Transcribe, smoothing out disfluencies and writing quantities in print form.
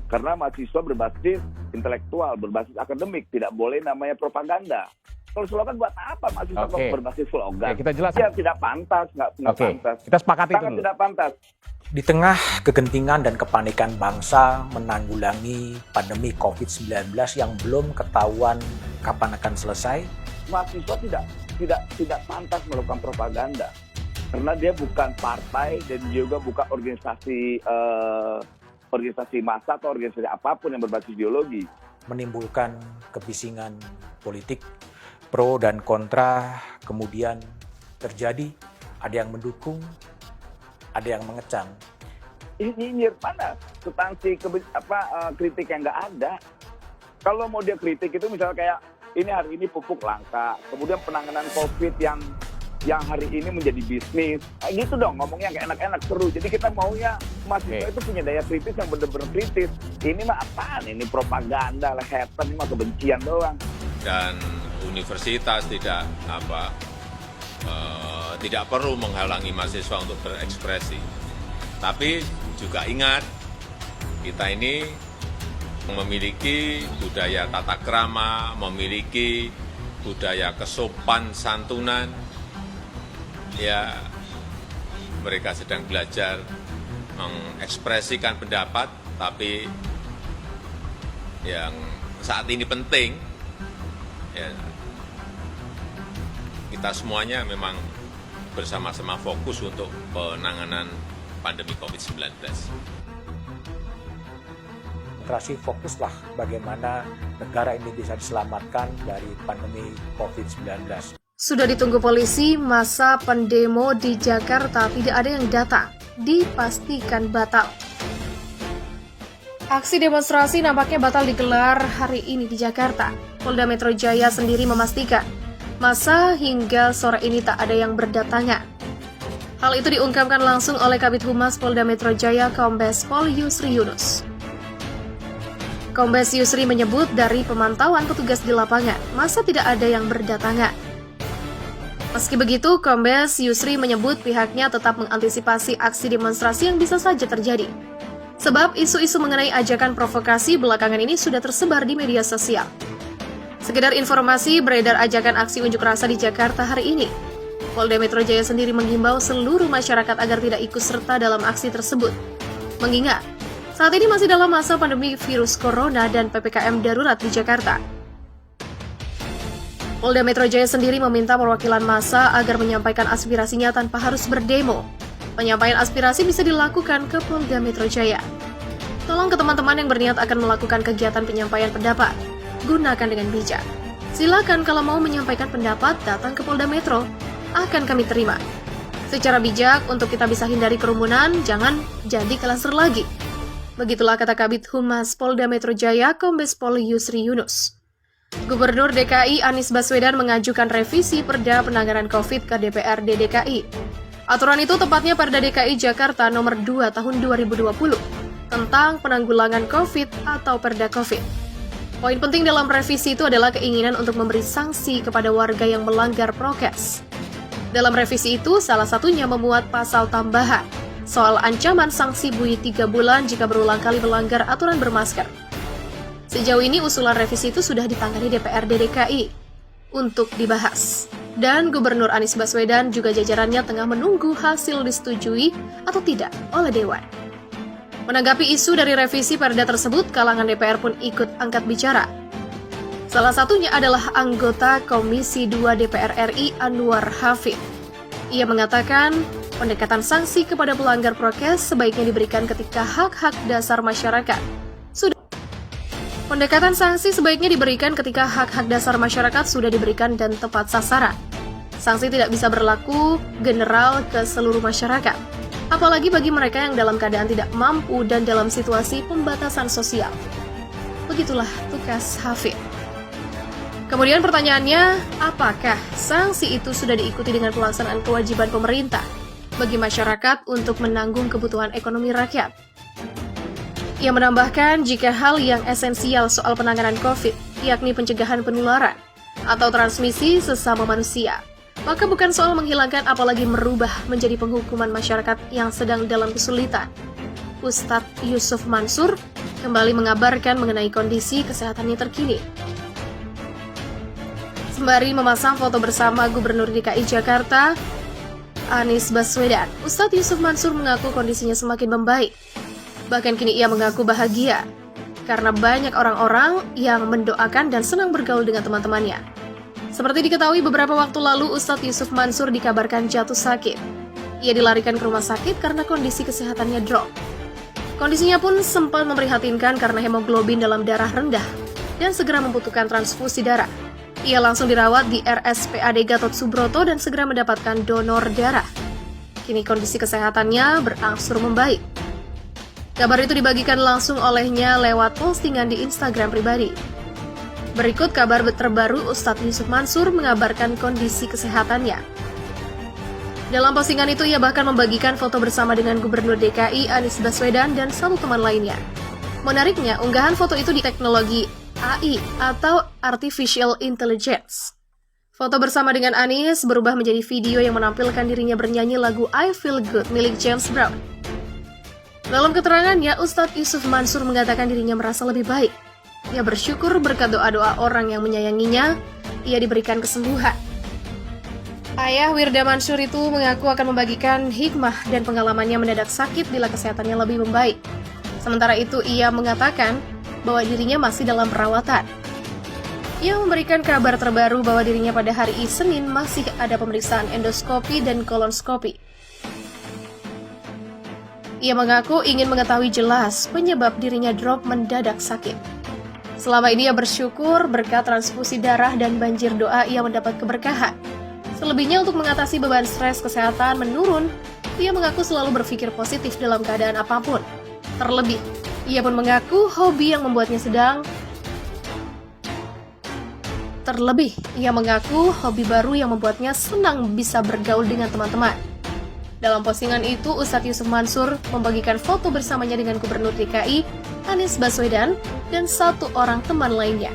Karena mahasiswa berbasis intelektual, berbasis akademik, tidak boleh namanya propaganda. Kalau slogan buat apa mahasiswa berbasis slogan? Kita jelaskan. Ya tidak pantas, nggak pantas. Kita sepakati itu Sangat dulu. tidak pantas. Di tengah kegentingan dan kepanikan bangsa menanggulangi pandemi COVID-19 yang belum ketahuan kapan akan selesai, Mahasiswa tidak pantas melakukan propaganda. Karena dia bukan partai dan juga bukan organisasi massa atau organisasi apapun yang berbasis ideologi. menimbulkan kebisingan politik, pro dan kontra, kemudian terjadi, ada yang mendukung, ada yang mengecam. Nyinyir mana substansi kritik yang nggak ada. Kalau mau dia kritik itu misalnya kayak ini hari ini pupuk langka, kemudian penanganan COVID yang hari ini menjadi bisnis, kayak gitu dong ngomongnya kayak enak-enak seru. Jadi kita maunya mahasiswa itu punya daya kritis yang benar-benar kritis. Ini mah apaan? Ini propaganda lah, haters, ini mah kebencian doang. Dan universitas tidak perlu menghalangi mahasiswa untuk berekspresi. Tapi juga ingat, kita ini memiliki budaya tata krama, memiliki budaya kesopan santunan. Ya, mereka sedang belajar mengekspresikan pendapat, tapi yang saat ini penting, ya, kita semuanya memang bersama-sama fokus untuk penanganan pandemi COVID-19. Demokrasi fokuslah bagaimana negara ini bisa diselamatkan dari pandemi COVID-19. Sudah ditunggu polisi, masa pendemo di Jakarta tidak ada yang datang, dipastikan batal. Aksi demonstrasi nampaknya batal digelar hari ini di Jakarta. Polda Metro Jaya sendiri memastikan, masa hingga sore ini tak ada yang berdatangan. Hal itu diungkapkan langsung oleh Kabid Humas Polda Metro Jaya Kombes Pol Yusri Yunus. Kombes Yusri menyebut dari pemantauan petugas di lapangan, masa tidak ada yang berdatangan. Meski begitu, Kombes Yusri menyebut pihaknya tetap mengantisipasi aksi demonstrasi yang bisa saja terjadi. Sebab isu-isu mengenai ajakan provokasi belakangan ini sudah tersebar di media sosial. Sekedar informasi, beredar ajakan aksi unjuk rasa di Jakarta hari ini. Polda Metro Jaya sendiri menghimbau seluruh masyarakat agar tidak ikut serta dalam aksi tersebut. Mengingat, saat ini masih dalam masa pandemi virus corona dan PPKM darurat di Jakarta. Polda Metro Jaya sendiri meminta perwakilan massa agar menyampaikan aspirasinya tanpa harus berdemo. Penyampaian aspirasi bisa dilakukan ke Polda Metro Jaya. Tolong ke teman-teman yang berniat akan melakukan kegiatan penyampaian pendapat, gunakan dengan bijak. Silakan kalau mau menyampaikan pendapat, datang ke Polda Metro, akan kami terima. Secara bijak, untuk kita bisa hindari kerumunan, jangan jadi klaster lagi. Begitulah kata Kabid Humas Polda Metro Jaya, Kombes Pol Yusri Yunus. Gubernur DKI Anies Baswedan mengajukan revisi Perda Penanganan COVID ke DPRD DKI. Aturan itu tepatnya Perda DKI Jakarta nomor 2 tahun 2020 tentang penanggulangan COVID atau Perda COVID. Poin penting dalam revisi itu adalah keinginan untuk memberi sanksi kepada warga yang melanggar prokes. Dalam revisi itu, salah satunya memuat pasal tambahan soal ancaman sanksi bui 3 bulan jika berulang kali melanggar aturan bermasker. Sejauh ini usulan revisi itu sudah ditangani DPRD DKI untuk dibahas. Dan Gubernur Anies Baswedan juga jajarannya tengah menunggu hasil disetujui atau tidak oleh Dewan. Menanggapi isu dari revisi Perda tersebut, kalangan DPR pun ikut angkat bicara. Salah satunya adalah anggota Komisi 2 DPR RI Anwar Hafid. Ia mengatakan, pendekatan sanksi kepada pelanggar prokes sebaiknya diberikan ketika hak-hak dasar masyarakat sudah diberikan dan tepat sasaran. Sanksi tidak bisa berlaku general ke seluruh masyarakat, apalagi bagi mereka yang dalam keadaan tidak mampu dan dalam situasi pembatasan sosial. Begitulah tugas Hafid. Kemudian pertanyaannya, apakah sanksi itu sudah diikuti dengan pelaksanaan kewajiban pemerintah bagi masyarakat untuk menanggung kebutuhan ekonomi rakyat? Ia menambahkan, jika hal yang esensial soal penanganan COVID, yakni pencegahan penularan atau transmisi sesama manusia, maka bukan soal menghilangkan apalagi merubah menjadi penghukuman masyarakat yang sedang dalam kesulitan. Ustadz Yusuf Mansur kembali mengabarkan mengenai kondisi kesehatannya terkini. Sembari memasang foto bersama Gubernur DKI Jakarta, Anies Baswedan, Ustadz Yusuf Mansur mengaku kondisinya semakin membaik. Bahkan kini ia mengaku bahagia karena banyak orang-orang yang mendoakan dan senang bergaul dengan teman-temannya. Seperti diketahui beberapa waktu lalu, Ustadz Yusuf Mansur dikabarkan jatuh sakit. Ia dilarikan ke rumah sakit karena kondisi kesehatannya drop. Kondisinya pun sempat memprihatinkan karena hemoglobin dalam darah rendah dan segera membutuhkan transfusi darah. Ia langsung dirawat di RSPAD Gatot Subroto dan segera mendapatkan donor darah. Kini kondisi kesehatannya berangsur membaik. Kabar itu dibagikan langsung olehnya lewat postingan di Instagram pribadi. Berikut kabar terbaru Ustadz Yusuf Mansur mengabarkan kondisi kesehatannya. Dalam postingan itu ia bahkan membagikan foto bersama dengan Gubernur DKI Anies Baswedan dan satu teman lainnya. Menariknya, unggahan foto itu di teknologi AI atau Artificial Intelligence. Foto bersama dengan Anies berubah menjadi video yang menampilkan dirinya bernyanyi lagu I Feel Good milik James Brown. Dalam keterangannya, Ustadz Yusuf Mansur mengatakan dirinya merasa lebih baik. Ia bersyukur berkat doa-doa orang yang menyayanginya, ia diberikan kesembuhan. Ayah Wirda Mansur itu mengaku akan membagikan hikmah dan pengalamannya mendadak sakit bila kesehatannya lebih membaik. Sementara itu, ia mengatakan bahwa dirinya masih dalam perawatan. Ia memberikan kabar terbaru bahwa dirinya pada hari Senin masih ada pemeriksaan endoskopi dan kolonoskopi. Ia mengaku ingin mengetahui jelas penyebab dirinya drop mendadak sakit. Selama ini ia bersyukur berkat transfusi darah dan banjir doa ia mendapat keberkahan. Selebihnya untuk mengatasi beban stres kesehatan menurun, ia mengaku selalu berpikir positif dalam keadaan apapun. Terlebih, ia pun mengaku hobi yang membuatnya hobi baru yang membuatnya senang bisa bergaul dengan teman-teman. Dalam postingan itu, Ustadz Yusuf Mansur membagikan foto bersamanya dengan Gubernur DKI, Anies Baswedan, dan satu orang teman lainnya.